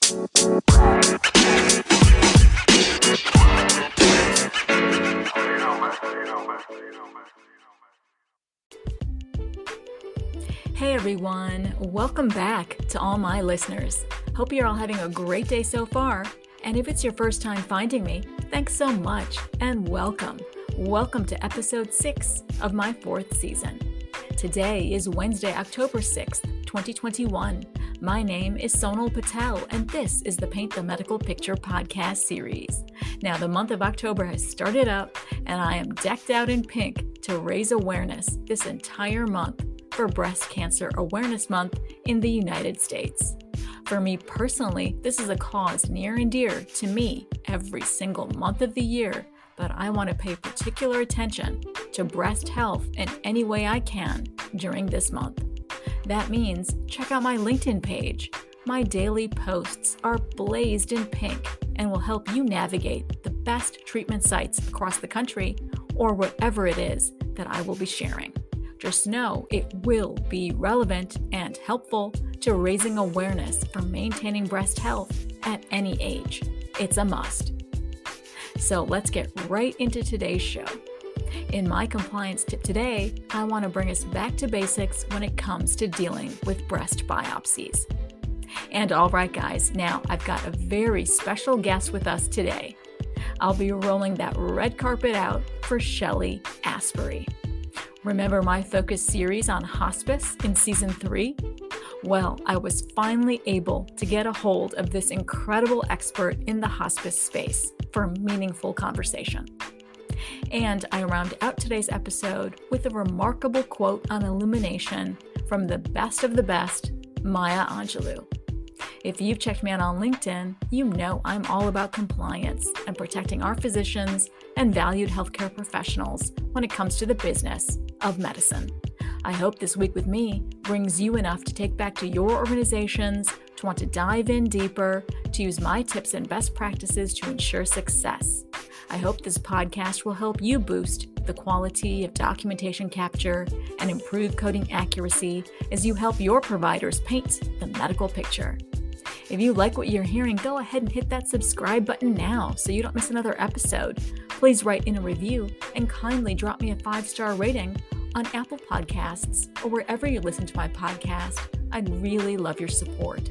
Hey everyone, welcome back to all my listeners. Hope you're all having a great day so far. And if it's your first time finding me, thanks so much and welcome. Welcome to episode 6 of my 4th season. Today is Wednesday, October 6th, 2021. My name is Sonal Patel, and this is the Paint the Medical Picture podcast series. Now, the month of October has started up, and I am decked out in pink to raise awareness this entire month for Breast Cancer Awareness Month in the United States. For me personally, this is a cause near and dear to me every single month of the year, but I want to pay particular attention to breast health in any way I can during this month. That means check out my LinkedIn page. My daily posts are blazed in pink and will help you navigate the best treatment sites across the country or whatever it is that I will be sharing. Just know it will be relevant and helpful to raising awareness for maintaining breast health at any age. It's a must. So let's get right into today's show. In my compliance tip today, I want to bring us back to basics when it comes to dealing with breast biopsies. And all right, guys, now I've got a very special guest with us today. I'll be rolling that red carpet out for Shelly Asbury. Remember my focus series on hospice in season 3? Well, I was finally able to get a hold of this incredible expert in the hospice space for a meaningful conversation. And I round out today's episode with a remarkable quote on illumination from the best of the best, Maya Angelou. If you've checked me out on LinkedIn, you know I'm all about compliance and protecting our physicians and valued healthcare professionals when it comes to the business of medicine. I hope this week with me brings you enough to take back to your organizations, to want to dive in deeper, to use my tips and best practices to ensure success. I hope this podcast will help you boost the quality of documentation capture and improve coding accuracy as you help your providers paint the medical picture. If you like what you're hearing, go ahead and hit that subscribe button now so you don't miss another episode. Please write in a review and kindly drop me a 5-star rating on Apple Podcasts or wherever you listen to my podcast. I'd really love your support.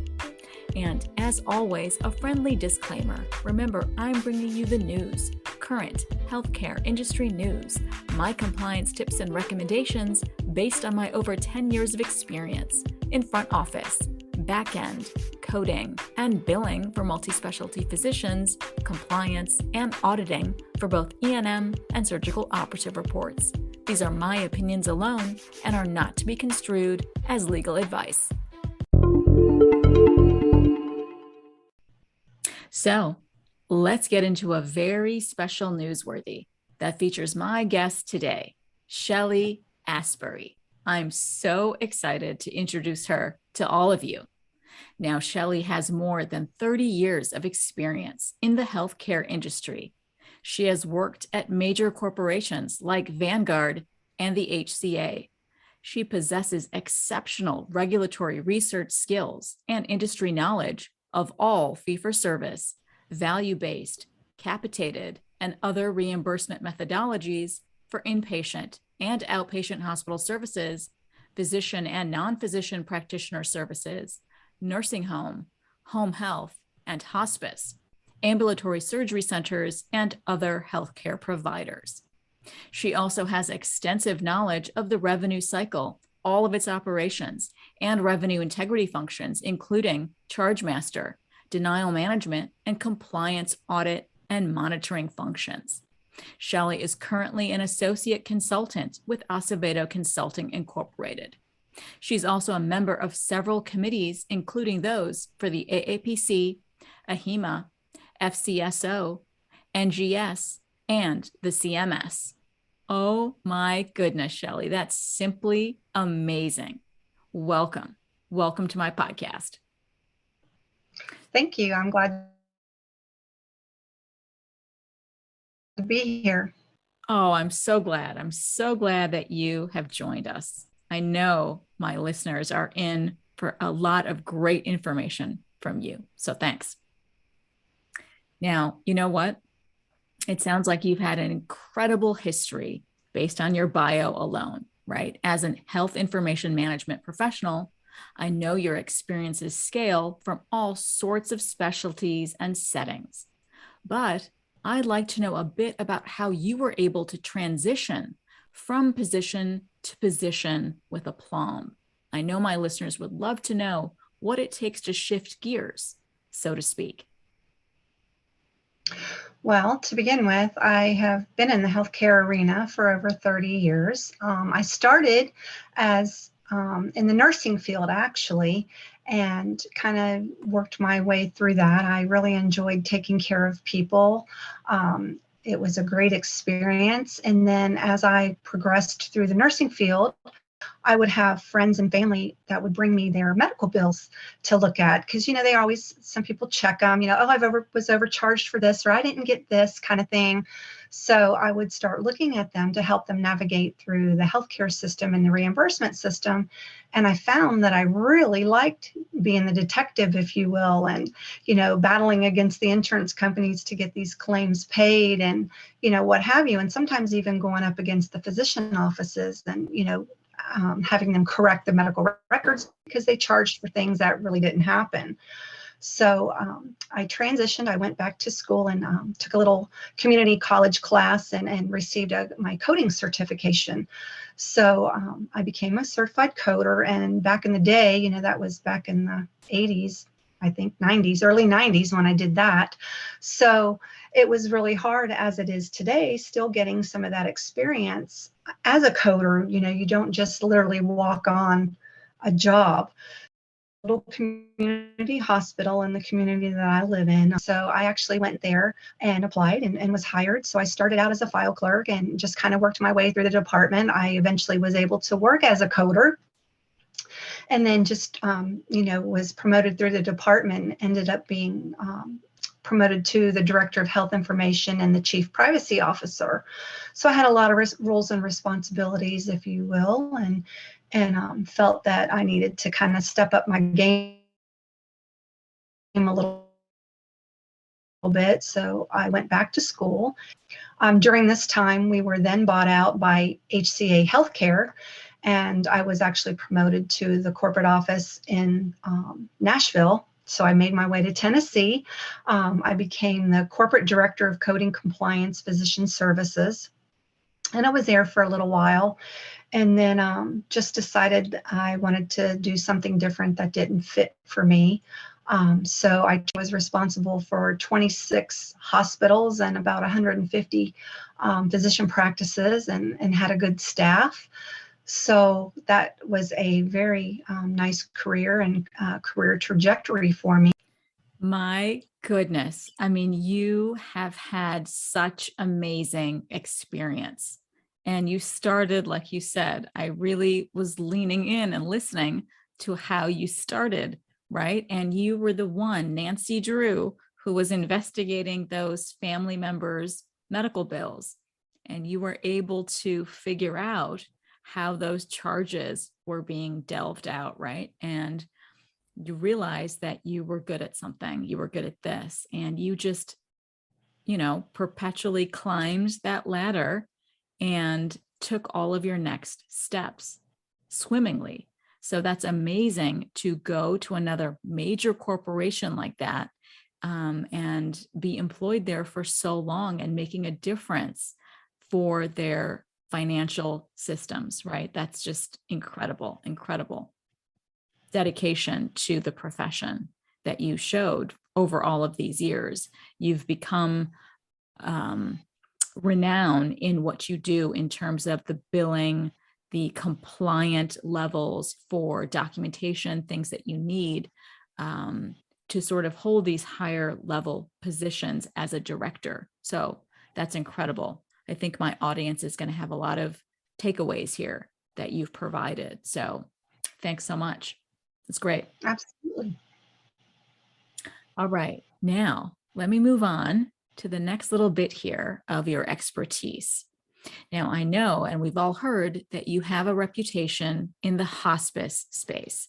And as always, a friendly disclaimer. Remember, I'm bringing you the news, current healthcare industry news, my compliance tips and recommendations based on my over 10 years of experience in front office, back end, coding, and billing for multi-specialty physicians, compliance, and auditing for both E&M and surgical operative reports. These are my opinions alone and are not to be construed as legal advice. So, let's get into a very special Newsworthy that features my guest today, Shelly Asbury. I'm so excited to introduce her to all of you. Now, Shelly has more than 30 years of experience in the healthcare industry. She has worked at major corporations like Vanguard and the HCA. She possesses exceptional regulatory research skills and industry knowledge of all fee-for-service, value-based, capitated, and other reimbursement methodologies for inpatient and outpatient hospital services, physician and non-physician practitioner services, nursing home, home health, and hospice, ambulatory surgery centers, and other healthcare providers. She also has extensive knowledge of the revenue cycle, all of its operations, and revenue integrity functions, including charge master, denial management, and compliance audit and monitoring functions. Shelly is currently an associate consultant with Acevedo Consulting Incorporated. She's also a member of several committees, including those for the AAPC, AHIMA, FCSO, NGS, and the CMS. Oh my goodness, Shelly, that's simply amazing. Welcome. Welcome to my podcast. Thank you. I'm glad to be here. Oh, I'm so glad. I'm so glad that you have joined us. I know my listeners are in for a lot of great information from you. So thanks. Now, you know what? It sounds like you've had an incredible history based on your bio alone, right? As an health information management professional, I know your experiences scale from all sorts of specialties and settings. But I'd like to know a bit about how you were able to transition from position to position with aplomb. I know my listeners would love to know what it takes to shift gears, so to speak. Well, to begin with, I have been in the healthcare arena for over 30 years. I started as in the nursing field, actually, and kind of worked my way through that. I really enjoyed taking care of people. It was a great experience. And then as I progressed through the nursing field, I would have friends and family that would bring me their medical bills to look at because, they always, some people check them, oh, was overcharged for this, or I didn't get this kind of thing. So I would start looking at them to help them navigate through the healthcare system and the reimbursement system. And I found that I really liked being the detective, if you will, and, battling against the insurance companies to get these claims paid and, what have you. And sometimes even going up against the physician offices and, having them correct the medical records because they charged for things that really didn't happen. So I transitioned. I went back to school and took a little community college class and received my coding certification. So I became a certified coder. And back in the day, that was back in the 80s, I think 90s, early 90s when I did that. So it was really hard as it is today, still getting some of that experience as a coder. You don't just literally walk on a job. Little community hospital in the community that I live in. So I actually went there and applied and was hired. So I started out as a file clerk and just kind of worked my way through the department. I eventually was able to work as a coder and then just, was promoted through the department, ended up being promoted to the director of health information and the chief privacy officer. So I had a lot of roles and responsibilities, if you will, and felt that I needed to kind of step up my game a little bit. So I went back to school. During this time, we were then bought out by HCA Healthcare, and I was actually promoted to the corporate office in Nashville. So I made my way to Tennessee. I became the corporate director of coding compliance physician services. And I was there for a little while and then just decided I wanted to do something different that didn't fit for me. So I was responsible for 26 hospitals and about 150 physician practices and had a good staff. So that was a very nice career and career trajectory for me. My goodness. I mean, you have had such amazing experience. And you started, like you said, I really was leaning in and listening to how you started, right? And you were the one, Nancy Drew, who was investigating those family members' medical bills. And you were able to figure out how those charges were being delved out, right? And you realized that you were good at something, you were good at this, and you just, perpetually climbed that ladder and took all of your next steps swimmingly. So that's amazing to go to another major corporation like that and be employed there for so long and making a difference for their financial systems, right? That's just incredible, incredible dedication to the profession that you showed over all of these years. You've become renowned in what you do in terms of the billing, the compliant levels for documentation, things that you need to sort of hold these higher level positions as a director. So that's incredible. I think my audience is going to have a lot of takeaways here that you've provided. So thanks so much. It's great. Absolutely. All right. Now, let me move on to the next little bit here of your expertise. Now, I know, and we've all heard that you have a reputation in the hospice space.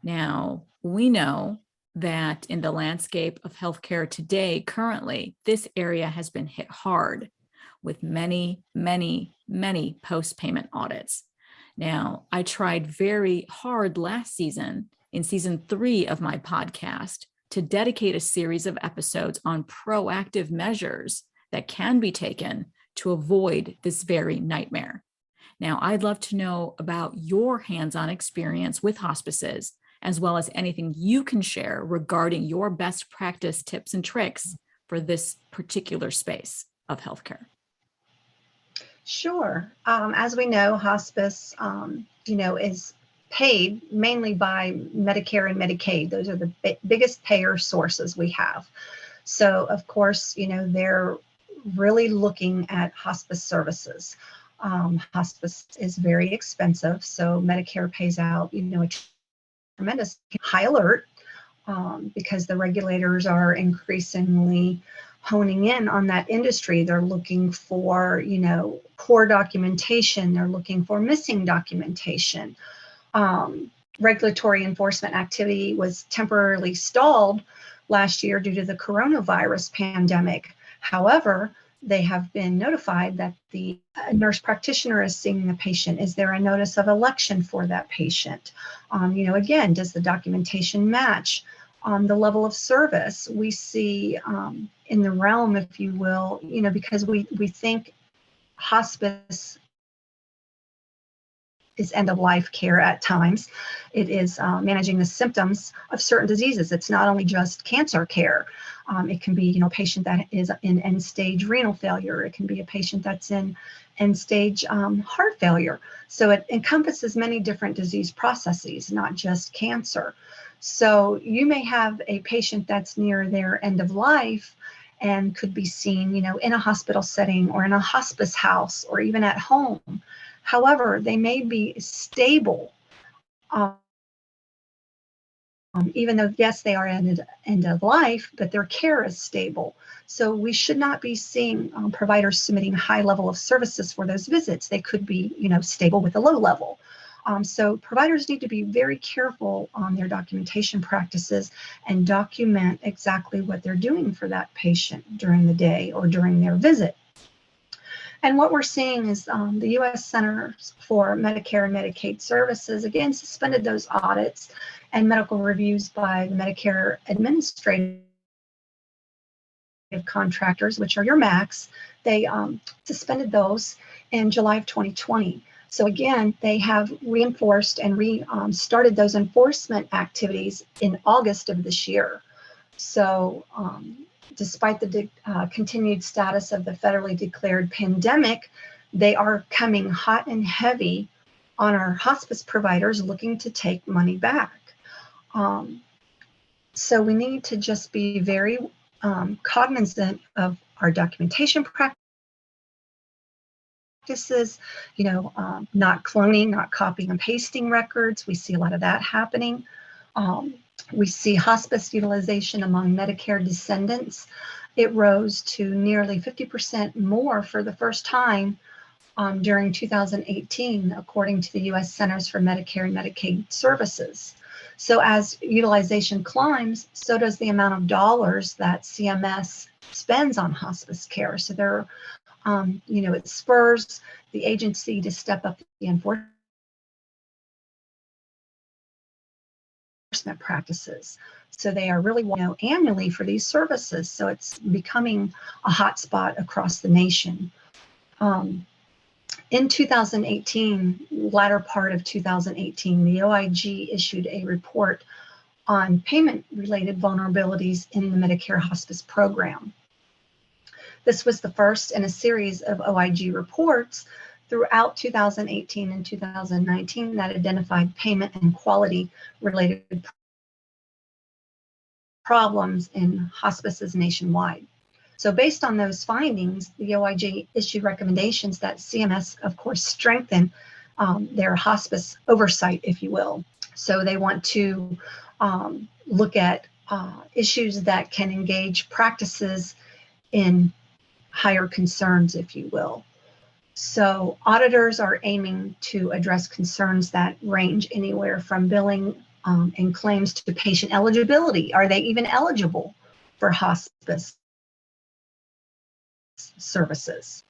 Now, we know that in the landscape of healthcare today, currently, this area has been hit hard with many, many, many post-payment audits. Now, I tried very hard last season, in season 3 of my podcast, to dedicate a series of episodes on proactive measures that can be taken to avoid this very nightmare. Now, I'd love to know about your hands-on experience with hospices, as well as anything you can share regarding your best practice tips and tricks for this particular space of healthcare. Sure. As we know, hospice, is paid mainly by Medicare and Medicaid. Those are the biggest payer sources we have. So, of course, they're really looking at hospice services. Hospice is very expensive, so Medicare pays out, a tremendous high alert because the regulators are increasingly honing in on that industry. They're looking for, poor documentation. They're looking for missing documentation. Regulatory enforcement activity was temporarily stalled last year due to the coronavirus pandemic. However, they have been notified that the nurse practitioner is seeing the patient. Is there a notice of election for that patient? Again, does the documentation match the level of service? We see in the realm, if you will, because we think hospice is end-of-life care at times. It is managing the symptoms of certain diseases. It's not only just cancer care. It can be, a patient that is in end-stage renal failure. It can be a patient that's in end-stage heart failure. So it encompasses many different disease processes, not just cancer. So you may have a patient that's near their end of life and could be seen, in a hospital setting or in a hospice house or even at home. However, they may be stable, even though, yes, they are end of life, but their care is stable. So we should not be seeing providers submitting high level of services for those visits. They could be, stable with a low level. So providers need to be very careful on their documentation practices and document exactly what they're doing for that patient during the day or during their visit. And what we're seeing is the U.S. Centers for Medicare and Medicaid Services, again, suspended those audits and medical reviews by the Medicare administrative contractors, which are your MACs. They suspended those in July of 2020. So again, they have reinforced and started those enforcement activities in August of this year. So despite the continued status of the federally declared pandemic, they are coming hot and heavy on our hospice providers looking to take money back. So we need to just be very cognizant of our documentation practices, not cloning, not copying and pasting records. We see a lot of that happening. We see hospice utilization among Medicare descendants. It rose to nearly 50% more for the first time during 2018, according to the U.S. Centers for Medicare and Medicaid Services. So as utilization climbs, so does the amount of dollars that CMS spends on hospice care. So there, it spurs the agency to step up the enforcement practices. So they are really, annually for these services. So it's becoming a hot spot across the nation. In 2018, latter part of 2018, the OIG issued a report on payment-related vulnerabilities in the Medicare hospice program. This was the first in a series of OIG reports throughout 2018 and 2019 that identified payment and quality-related problems in hospices nationwide. So based on those findings, the OIG issued recommendations that CMS, of course, strengthen their hospice oversight, if you will. So they want to look at issues that can engage practices in higher concerns, if you will. So auditors are aiming to address concerns that range anywhere from billing and claims to patient eligibility. Are they even eligible for hospice services?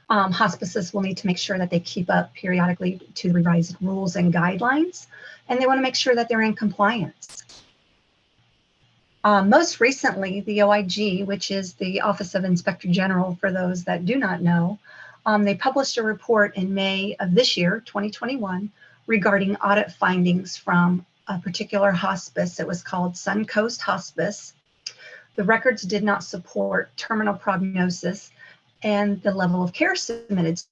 Hospices will need to make sure that they keep up periodically to the revised rules and guidelines, and they want to make sure that they're in compliance. Most recently, the OIG, which is the Office of Inspector General for those that do not know, they published a report in May of this year, 2021, regarding audit findings from a particular hospice. It was called Suncoast Hospice. The records did not support terminal prognosis and the level of care submitted.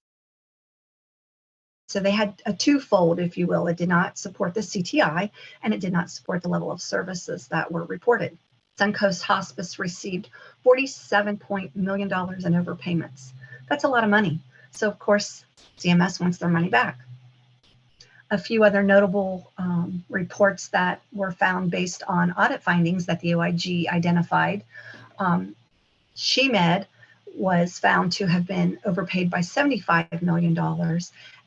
So they had a twofold, if you will. It did not support the CTI, and it did not support the level of services that were reported. Suncoast Hospice received $47 million in overpayments. That's a lot of money. So of course, CMS wants their money back. A few other notable reports that were found based on audit findings that the OIG identified. SheMed was found to have been overpaid by $75 million.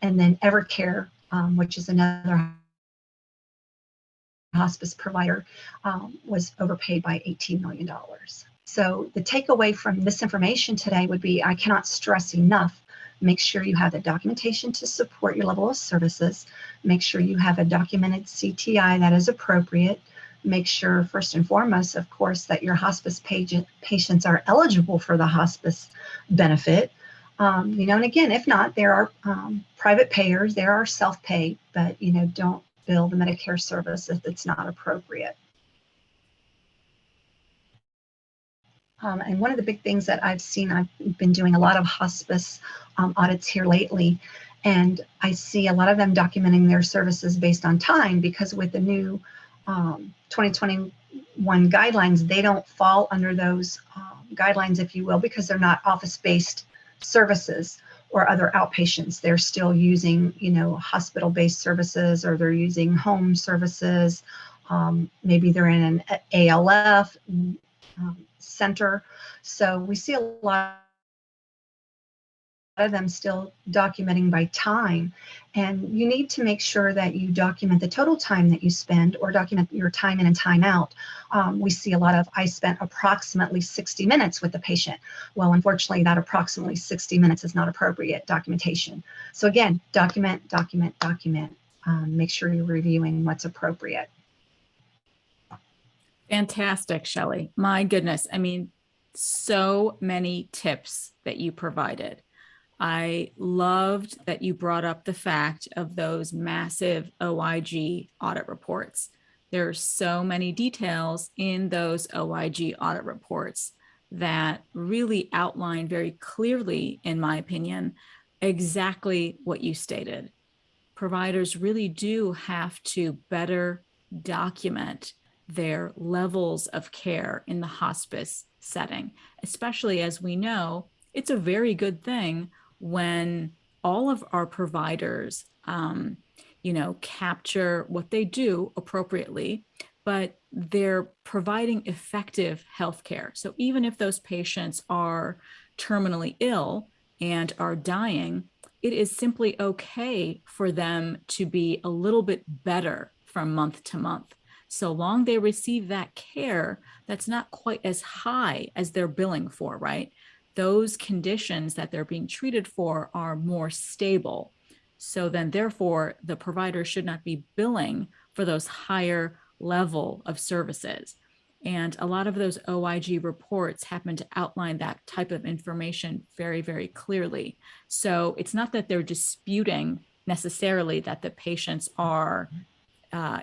And then Evercare, which is another hospice provider, was overpaid by $18 million. So the takeaway from this information today would be, I cannot stress enough, make sure you have the documentation to support your level of services. Make sure you have a documented CTI that is appropriate. Make sure, first and foremost, of course, that your hospice patients are eligible for the hospice benefit. And again, if not, there are private payers, there are self-pay, but, don't bill the Medicare service if it's not appropriate. And one of the big things that I've seen, I've been doing a lot of hospice audits here lately, and I see a lot of them documenting their services based on time, because with the new 2021 guidelines, they don't fall under those guidelines, if you will, because they're not office-based services or other outpatients. They're still using, hospital-based services, or they're using home services. Maybe they're in an ALF center. So we see a lot of them still documenting by time, and you need to make sure that you document the total time that you spend, or document your time in and time out. We see a lot of, I spent approximately 60 minutes with the patient. Well, unfortunately, that approximately 60 minutes is not appropriate documentation. So again, document. Make sure you're reviewing what's appropriate. Fantastic, Shelly. My goodness. I mean, so many tips that you provided. I loved that you brought up the fact of those massive OIG audit reports. There are so many details in those OIG audit reports that really outline very clearly, in my opinion, exactly what you stated. Providers really do have to better document their levels of care in the hospice setting, especially as we know, it's a very good thing when all of our providers, capture what they do appropriately, but they're providing effective healthcare. So even if those patients are terminally ill and are dying, it is simply okay for them to be a little bit better from month to month. So long they receive that care that's not quite as high as they're billing for, right? Those conditions that they're being treated for are more stable. So then therefore, the provider should not be billing for those higher level of services. And a lot of those OIG reports happen to outline that type of information very, very clearly. So it's not that they're disputing necessarily that the patients are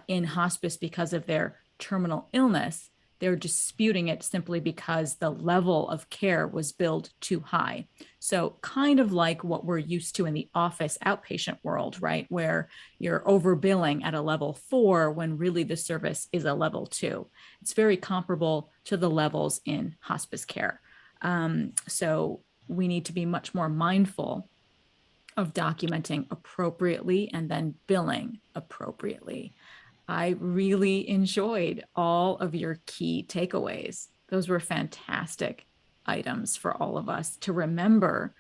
in hospice because of their terminal illness. They're disputing it simply because the level of care was billed too high. So kind of like what we're used to in the office outpatient world, right? Where you're overbilling at a level 4 when really the service is a level 2. It's very comparable to the levels in hospice care. So we need to be much more mindful of documenting appropriately and then billing appropriately. I really enjoyed all of your key takeaways. Those were fantastic items for all of us to remember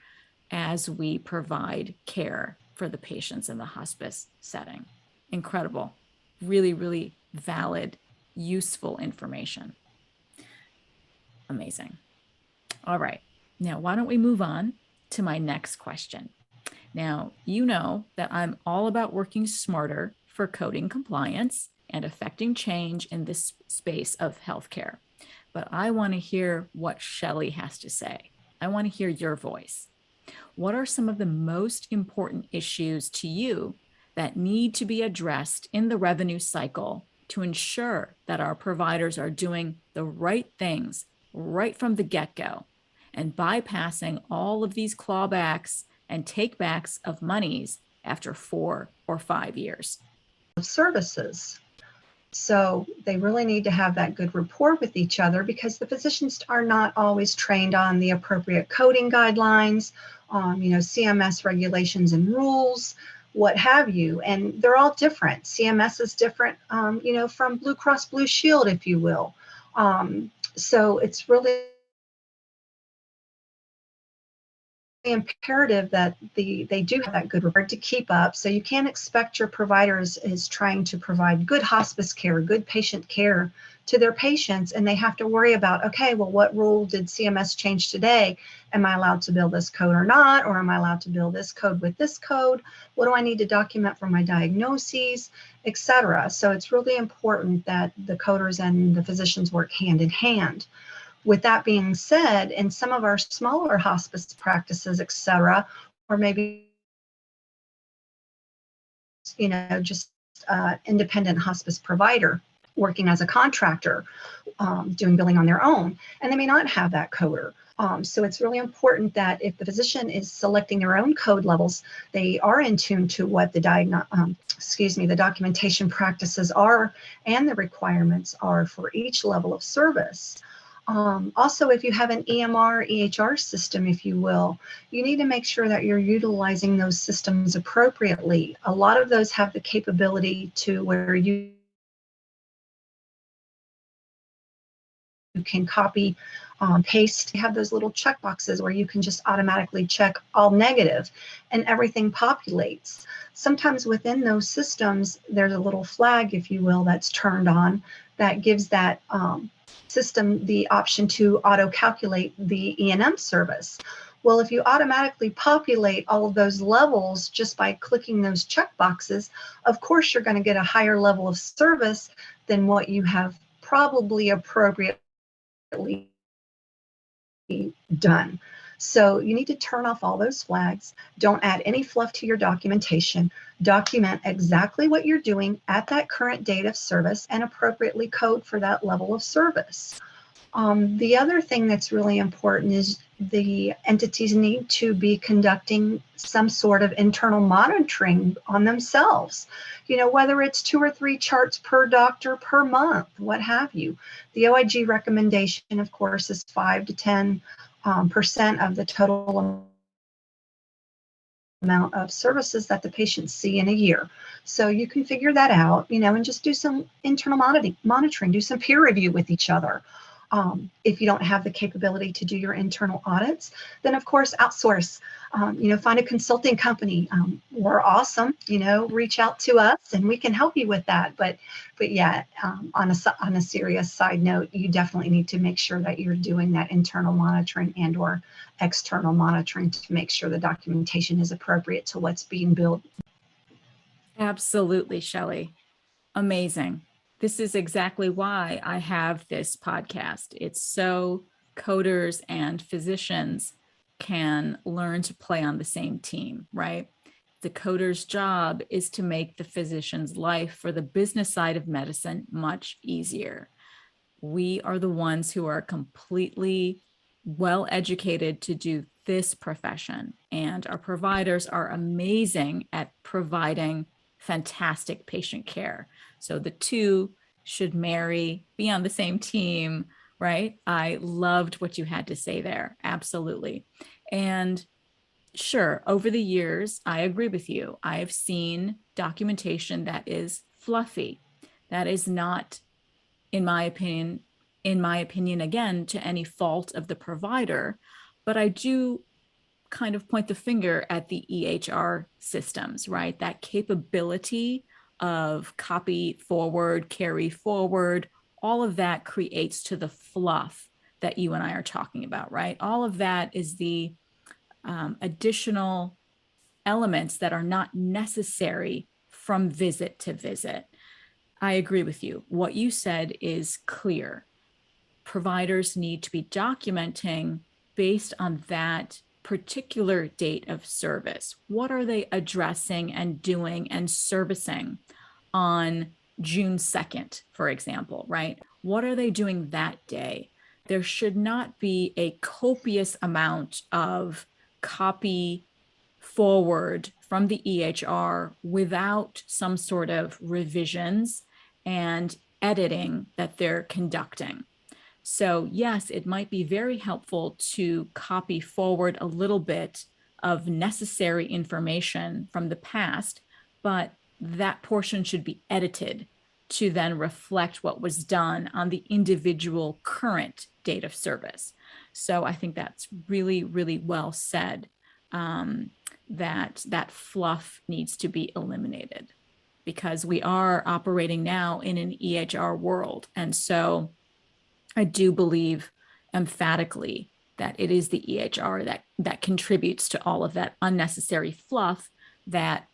as we provide care for the patients in the hospice setting. Incredible. Really, really valid, useful information. Amazing. All right. Now, why don't we move on to my next question? Now, you know that I'm all about working smarter for coding compliance and affecting change in this space of healthcare. But I want to hear what Shelly has to say. I want to hear your voice. What are some of the most important issues to you that need to be addressed in the revenue cycle to ensure that our providers are doing the right things right from the get-go and bypassing all of these clawbacks and takebacks of monies after 4 or 5 years? Of services. So they really need to have that good rapport with each other because the physicians are not always trained on the appropriate coding guidelines, CMS regulations and rules, what have you. And they're all different. CMS is different, from Blue Cross Blue Shield, if you will. So it's really imperative that they do have that good regard to keep up. So you can't expect your providers is trying to provide good hospice care, good patient care to their patients, and they have to worry about, okay, well, what rule did CMS change today? Am I allowed to bill this code or not? Or am I allowed to bill this code with this code? What do I need to document for my diagnoses, etc.? So it's really important that the coders and the physicians work hand in hand. With that being said, in some of our smaller hospice practices, et cetera, or maybe, just independent hospice provider working as a contractor, doing billing on their own, and they may not have that coder. So it's really important that if the physician is selecting their own code levels, they are in tune to what the documentation practices are and the requirements are for each level of service. Also, if you have an EMR, EHR system, if you will, you need to make sure that you're utilizing those systems appropriately. A lot of those have the capability to where you can copy, paste. You have those little check boxes where you can just automatically check all negative and everything populates. Sometimes within those systems, there's a little flag, if you will, that's turned on that gives that system the option to auto-calculate the E&M service. Well, if you automatically populate all of those levels just by clicking those check boxes, of course you're going to get a higher level of service than what you have probably appropriately done. So you need to turn off all those flags. Don't add any fluff to your documentation. Document exactly what you're doing at that current date of service and appropriately code for that level of service. The other thing that's really important is the entities need to be conducting some sort of internal monitoring on themselves. Whether it's 2 or 3 charts per doctor per month, what have you. The OIG recommendation, of course, is 5 to 10% of the total amount of services that the patients see in a year. So you can figure that out, and just do some internal monitoring, do some peer review with each other. If you don't have the capability to do your internal audits, then of course outsource. Find a consulting company. We're awesome. Reach out to us and we can help you with that. But yeah, on a serious side note, you definitely need to make sure that you're doing that internal monitoring and/or external monitoring to make sure the documentation is appropriate to what's being billed. Absolutely, Shelly. Amazing. This is exactly why I have this podcast. It's so coders and physicians can learn to play on the same team, right? The coder's job is to make the physician's life for the business side of medicine much easier. We are the ones who are completely well educated to do this profession, and our providers are amazing at providing fantastic patient care. So the two should marry, be on the same team, right? I loved what you had to say there. Absolutely. And sure, over the years, I agree with you. I have seen documentation that is fluffy, that is not, in my opinion, again, to any fault of the provider, but I do kind of point the finger at the EHR systems, right? That capability of copy forward, carry forward, all of that creates to the fluff that you and I are talking about, right? All of that is the additional elements that are not necessary from visit to visit. I agree with you. What you said is clear. Providers need to be documenting based on that particular date of service. What are they addressing and doing and servicing on June 2nd, for example, right? What are they doing that day? There should not be a copious amount of copy forward from the EHR without some sort of revisions and editing that they're conducting. So yes, it might be very helpful to copy forward a little bit of necessary information from the past, but that portion should be edited to then reflect what was done on the individual current date of service. So I think that's really, really well said, that fluff needs to be eliminated because we are operating now in an EHR world. And so I do believe emphatically that it is the EHR that contributes to all of that unnecessary fluff that,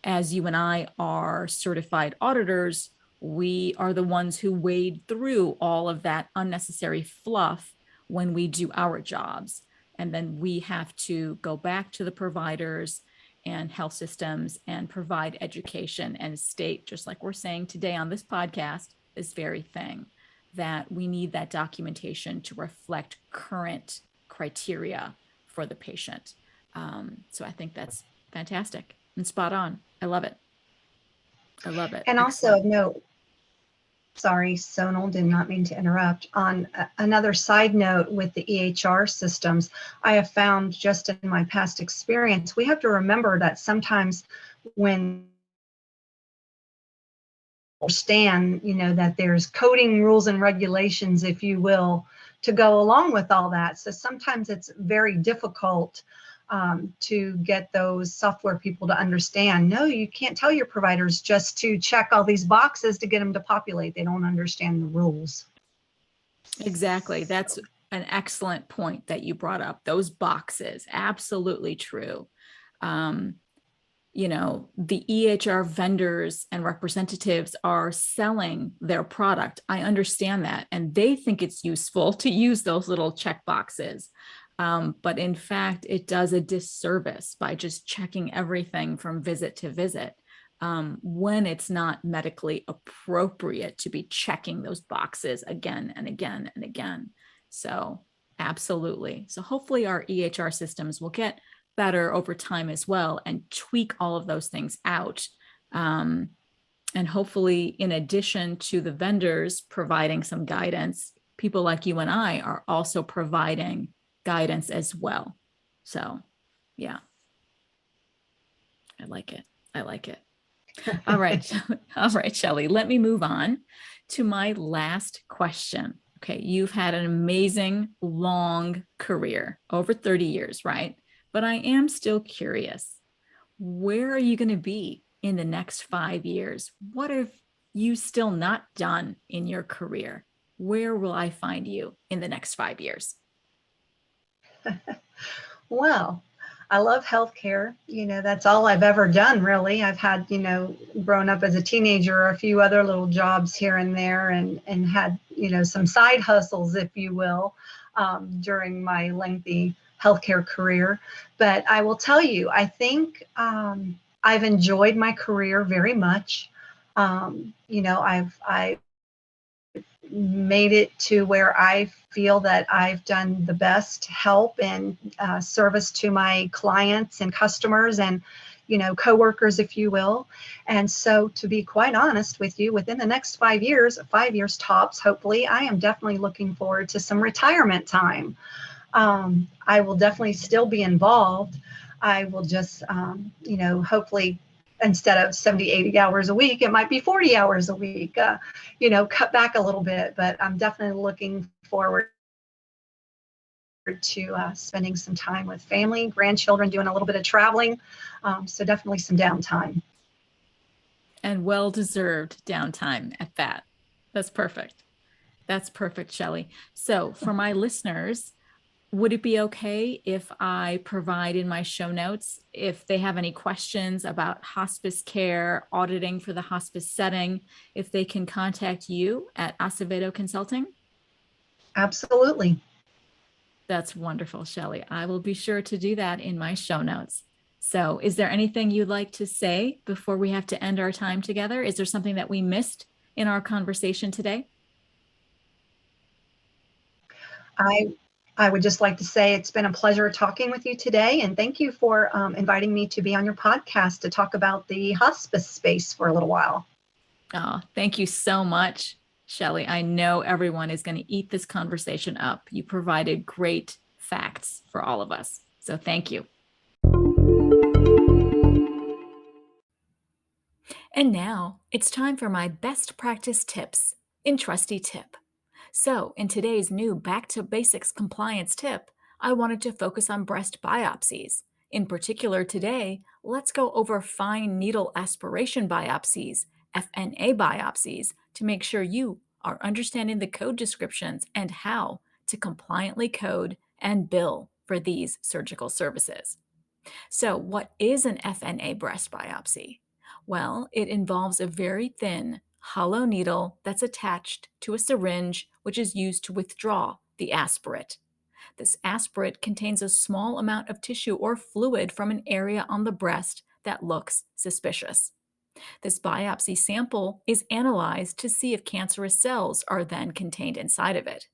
as you and I are certified auditors, we are the ones who wade through all of that unnecessary fluff when we do our jobs. And then we have to go back to the providers and health systems and provide education and state, just like we're saying today on this podcast, this very thing, that we need that documentation to reflect current criteria for the patient. So I think that's fantastic and spot on. I love it. I love it. And also note, sorry, Sonal, did not mean to interrupt. On another side note with the EHR systems, I have found just in my past experience, we have to remember that sometimes when understand, that there's coding rules and regulations, if you will, to go along with all that. So sometimes it's very difficult to get those software people to understand, no, you can't tell your providers just to check all these boxes to get them to populate. They don't understand the rules. Exactly. That's an excellent point that you brought up. Those boxes, absolutely true. The EHR vendors and representatives are selling their product. I understand that. And they think it's useful to use those little check boxes. But in fact, it does a disservice by just checking everything from visit to visit when it's not medically appropriate to be checking those boxes again and again and again. So absolutely. So hopefully our EHR systems will get better over time as well and tweak all of those things out. And hopefully, in addition to the vendors providing some guidance, people like you and I are also providing guidance as well. So yeah, I like it. I like it. All right. All right, Shelly, let me move on to my last question. Okay. You've had an amazing long career, over 30 years, right? But I am still curious. Where are you going to be in the next 5 years? What have you still not done in your career? Where will I find you in the next 5 years? Well, I love healthcare. That's all I've ever done, really. I've had, grown up as a teenager, a few other little jobs here and there and had, some side hustles, if you will, during my lengthy healthcare career. But I will tell you, I think I've enjoyed my career very much. I've made it to where I feel that I've done the best help and service to my clients and customers and, coworkers, if you will. And so to be quite honest with you, within the next 5 years, 5 years tops, hopefully, I am definitely looking forward to some retirement time. I will definitely still be involved. I will just, hopefully instead of 70, 80 hours a week, it might be 40 hours a week, cut back a little bit, but I'm definitely looking forward to spending some time with family, grandchildren, doing a little bit of traveling. So definitely some downtime. and well-deserved downtime at that. That's perfect. That's perfect, Shelly. So for my listeners, would it be okay if I provide in my show notes if they have any questions about hospice care, auditing for the hospice setting, if they can contact you at Acevedo Consulting? Absolutely. That's wonderful, Shelly. I will be sure to do that in my show notes. So is there anything you'd like to say before we have to end our time together? Is there something that we missed in our conversation today? I I would just like to say it's been a pleasure talking with you today, and thank you for inviting me to be on your podcast to talk about the hospice space for a little while. Oh, thank you so much, Shelly. I know everyone is going to eat this conversation up. You provided great facts for all of us. So thank you. And now it's time for my best practice tips in Trusty Tip. So, in today's new Back to Basics compliance tip, I wanted to focus on breast biopsies. In particular, today, let's go over fine needle aspiration biopsies, FNA biopsies, to make sure you are understanding the code descriptions and how to compliantly code and bill for these surgical services. So, what is an FNA breast biopsy? Well, it involves a very thin, hollow needle that's attached to a syringe, which is used to withdraw the aspirate. This aspirate contains a small amount of tissue or fluid from an area on the breast that looks suspicious. This biopsy sample is analyzed to see if cancerous cells are then contained inside of it.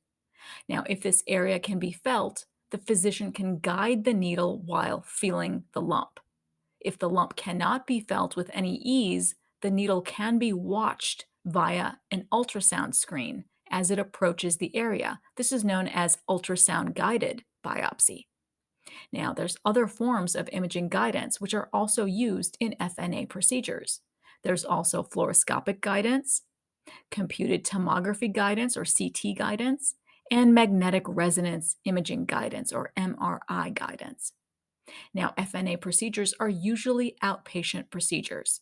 Now, if this area can be felt, the physician can guide the needle while feeling the lump. If the lump cannot be felt with any ease, the needle can be watched via an ultrasound screen as it approaches the area. This is known as ultrasound-guided biopsy. Now, there's other forms of imaging guidance which are also used in FNA procedures. There's also fluoroscopic guidance, computed tomography guidance or CT guidance, and magnetic resonance imaging guidance or MRI guidance. Now, FNA procedures are usually outpatient procedures.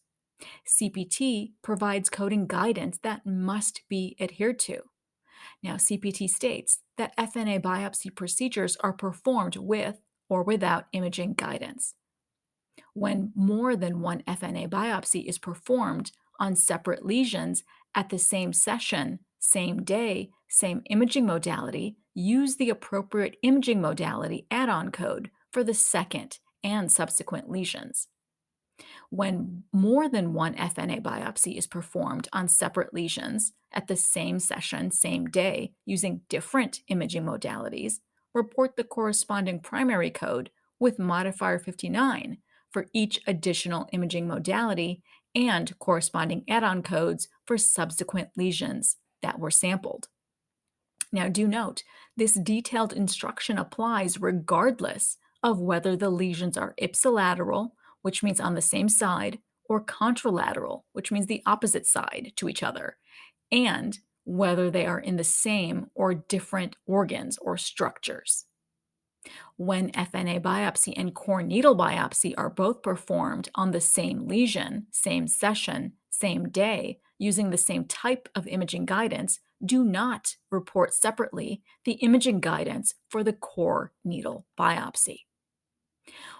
CPT provides coding guidance that must be adhered to. Now, CPT states that FNA biopsy procedures are performed with or without imaging guidance. When more than one FNA biopsy is performed on separate lesions at the same session, same day, same imaging modality, use the appropriate imaging modality add-on code for the second and subsequent lesions. When more than one FNA biopsy is performed on separate lesions at the same session, same day, using different imaging modalities, report the corresponding primary code with modifier 59 for each additional imaging modality and corresponding add-on codes for subsequent lesions that were sampled. Now, do note, this detailed instruction applies regardless of whether the lesions are ipsilateral, which means on the same side, or contralateral, which means the opposite side to each other, and whether they are in the same or different organs or structures. When FNA biopsy and core needle biopsy are both performed on the same lesion, same session, same day, using the same type of imaging guidance, do not report separately the imaging guidance for the core needle biopsy.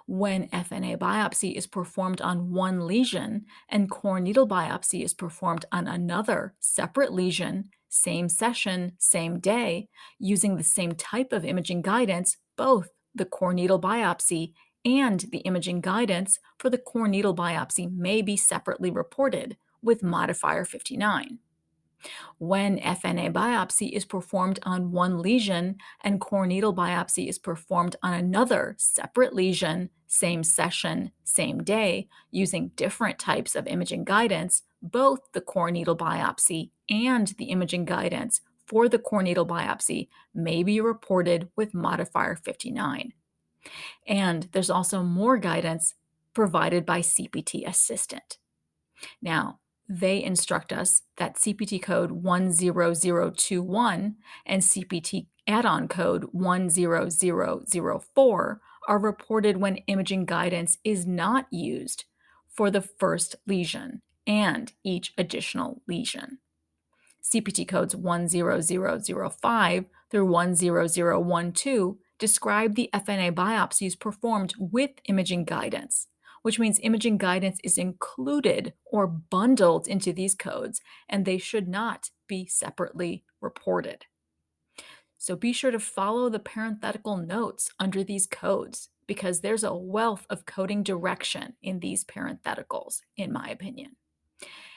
When FNA biopsy is performed on one lesion and core needle biopsy is performed on another separate lesion, same session, same day, using the same type of imaging guidance, both the core needle biopsy and the imaging guidance for the core needle biopsy may be separately reported with modifier 59. When FNA biopsy is performed on one lesion and core needle biopsy is performed on another separate lesion, same session, same day, using different types of imaging guidance, both the core needle biopsy and the imaging guidance for the core needle biopsy may be reported with modifier 59. And there's also more guidance provided by CPT Assistant. Now, they instruct us that CPT code 10021 and CPT add-on code 10004 are reported when imaging guidance is not used for the first lesion and each additional lesion. CPT codes 10005 through 10012 describe the FNA biopsies performed with imaging guidance, which means imaging guidance is included or bundled into these codes, and they should not be separately reported. So be sure to follow the parenthetical notes under these codes, because there's a wealth of coding direction in these parentheticals, in my opinion.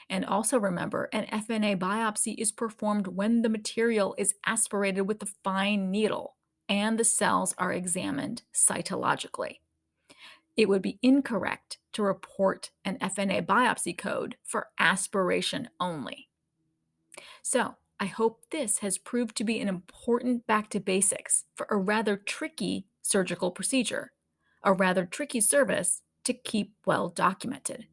And also remember, an FNA biopsy is performed when the material is aspirated with a fine needle and the cells are examined cytologically. It would be incorrect to report an FNA biopsy code for aspiration only. So, I hope this has proved to be an important back to basics for a rather tricky surgical procedure, a rather tricky service to keep well documented.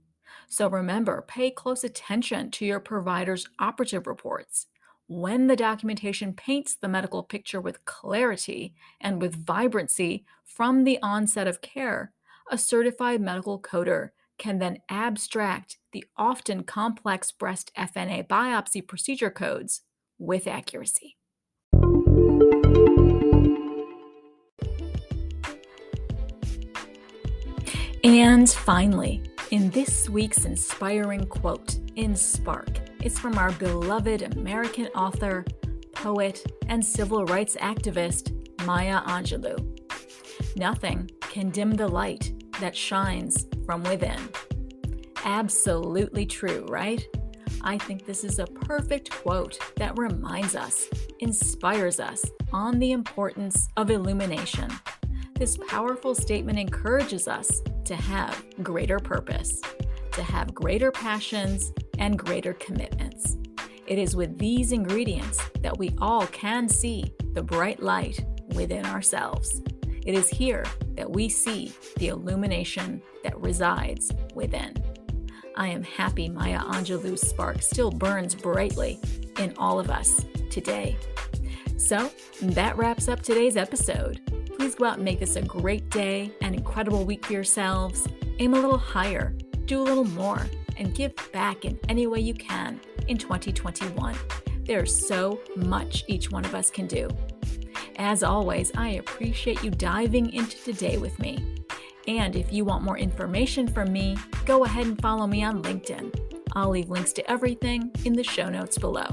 So remember, pay close attention to your provider's operative reports. When the documentation paints the medical picture with clarity and with vibrancy from the onset of care, a certified medical coder can then abstract the often complex breast FNA biopsy procedure codes with accuracy. And finally, in this week's inspiring quote in Spark, it's from our beloved American author, poet, and civil rights activist, Maya Angelou. Nothing can dim the light that shines from within. Absolutely true, right? I think this is a perfect quote that reminds us, inspires us on the importance of illumination. This powerful statement encourages us to have greater purpose, to have greater passions and greater commitments. It is with these ingredients that we all can see the bright light within ourselves. It is here that we see the illumination that resides within. I am happy Maya Angelou's spark still burns brightly in all of us today. So that wraps up today's episode. Please go out and make this a great day, an incredible week for yourselves. Aim a little higher, do a little more, and give back in any way you can in 2021. There's so much each one of us can do. As always, I appreciate you diving into today with me. And if you want more information from me, go ahead and follow me on LinkedIn. I'll leave links to everything in the show notes below.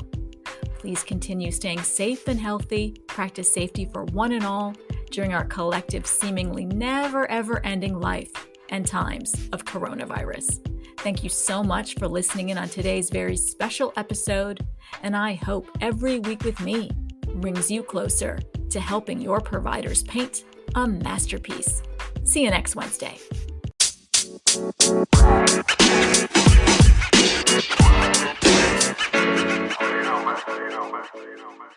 Please continue staying safe and healthy, practice safety for one and all during our collective, seemingly never ever ending life and times of coronavirus. Thank you so much for listening in on today's very special episode, and I hope every week with me brings you closer to helping your providers paint a masterpiece. See you next Wednesday. You know, man.